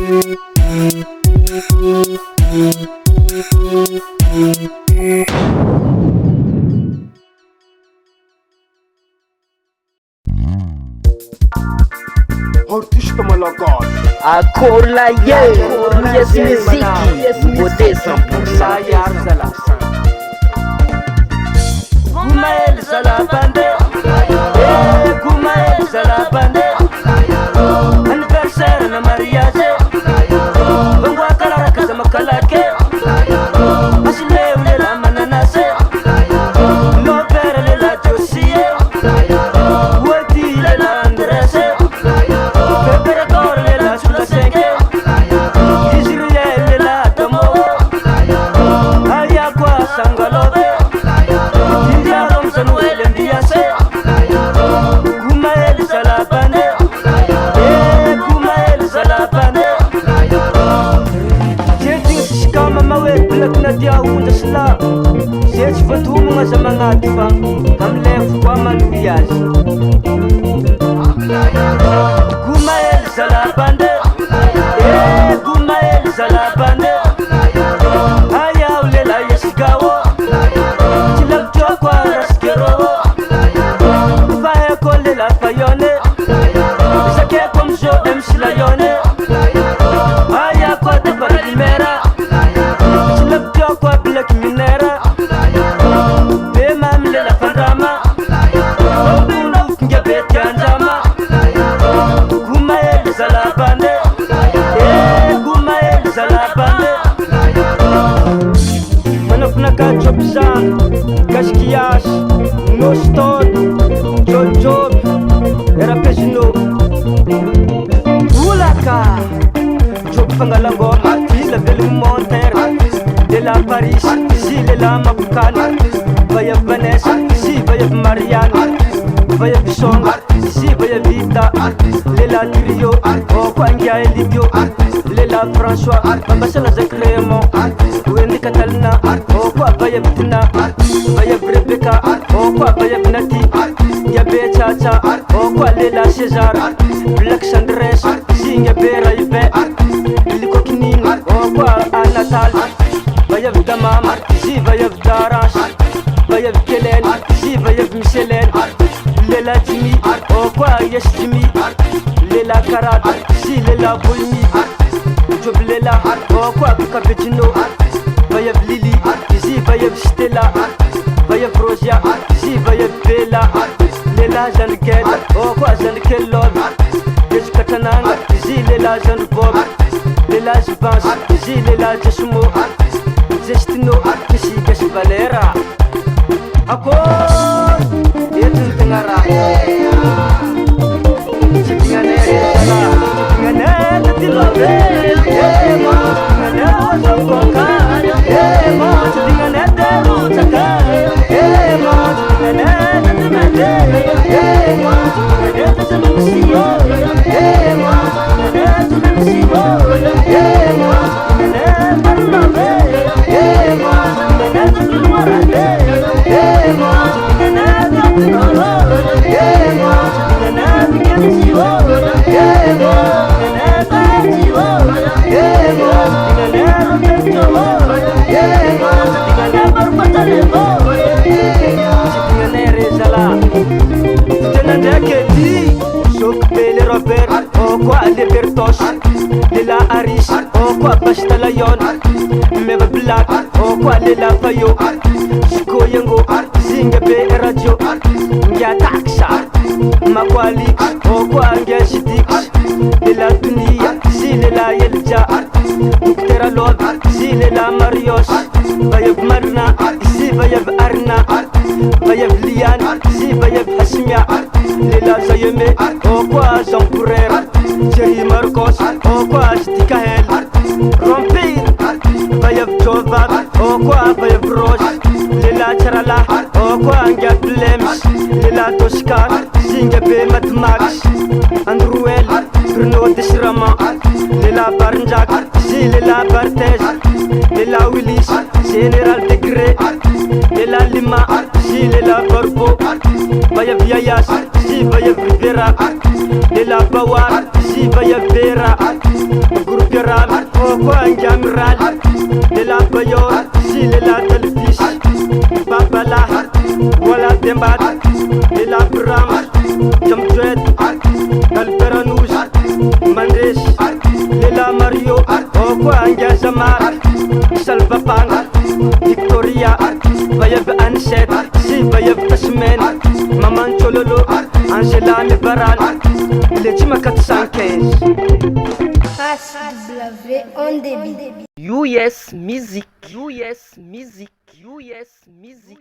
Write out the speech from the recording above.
Artista malagasy Akory la ye, pièce musique, beauté 100%. Gumael Salabande, Gumael Salabande, anniversaire na mariage, Bangwa Kalara Kazama Kalake, Asile Ulela Mananase, Lopere Lela Josie, Wati Lela Andrese, Pepere Kor Lela Sulasenge, Israel Lela Tomo, Ayakwa Sangalobe, Yarom Sanuel Mbiase, Gumael Salabane, Gumael Salabane. Jeti shikama mawe plak na dia unda sla. Jeti fatumu nga sa mga diba, kamlefu kwa manuyazi. Gumael Salabane, Gumael Salabane, Ayaw lela yesigawo. La fayone, sake comme je aime si la yone. Aya quoi de parimera, si la pio quoi black minera. Be mam le la fandama, obulu kinga beti anjama. Gumael Salabande, Gumael Salabande. Manofna ka chopsan, kashkiyash, no stone. Job, era pesino. Oulaka, Job Fangalango, artiste, la belle montagne, de la Paris, ici les lames Mapucane, Vaya Vanessa, ici Vaya Marianne, Vaya Bison, ici Vaya Vita, Lela Turio, oh Kwangia Elidio, Lela François, Ambassadeur Zacrément, Wendy Catalina, oh quoi Vaya Vitina, Vaya Rebecca, oh quoi Vaya Nati. Yabe Chacha, oh quoi Lela César, Black Sandres, si Yabe Raibe, Liko Kinin, oh quoi Anatal, Vayav Damam, si Vayav Daras, Vayav Kelen, si Vayav Michelen, Lela Jimmy, oh quoi Yes Jimmy, Lela Karat, si Lela Boulmi, Job Lela, oh quoi Capetino, Vayav Lili, si Vayav Stella, Vayav Rosia, si Vayav Bella. Lela Jeanne Kel, oh quoi Jeanne Kel Love, Deju Katananga, ici Lela Jeanne Bob, Lela Jibans, ici Lela Jesumo, Zestino, ici Gash Valera. Akor, Yetun Tengara, Chitinganere, Chitinganere, Tilobe, Emo, Chitinganere, Zokoka, Emo, Chitinganere, Rutaka, Emo, Chitinganere, Robert, oh quoi les Bertos, de la Harris, oh quoi Pastalayon, Meva Black, oh quoi les Lafayo, Chico Yango, Zinga B Radio, Ngia Taxa, Makwali, oh quoi Ngia Shidix, de la Dunia, si de la Yelja, Muktera Lod, si de la Marios, Vayev Marna, si Vayev Arna, Vayev Lian, si Vayev Hashimia, Lela Zayeme, oh quoi Jean Courer, Thierry Marcos, oh quoi Stikahel, Rompir, Vayev Jovan, oh quoi Vayev Roche, Lela Charala, oh quoi Ngia Blems, Lela Toshka, Zinga B Matmax, Andruel, Bruno Deshrama, Lela Barnjak, si Lela Barthez, Lela Willis, Général Degré, Lela Lima, si Lela Barbo, Vayev Yayas, si Vayev Rivera, Lela Bawar, si Vayev Vera, Groupe Kwanja Amiral, de la Bayor, Gilles la Telfish, Babala, Wala Dembat, de la Bram, Jamdred, Alperanouj, Mandesh, Lela Mario, Kwanja Jamar, Salvapang, Victoria, Bayab Anshet, Si Bayab Tashmen, Maman Chololo, Angela Lebaran, Legima 415. HW on débit. US Music. US Music. US Music.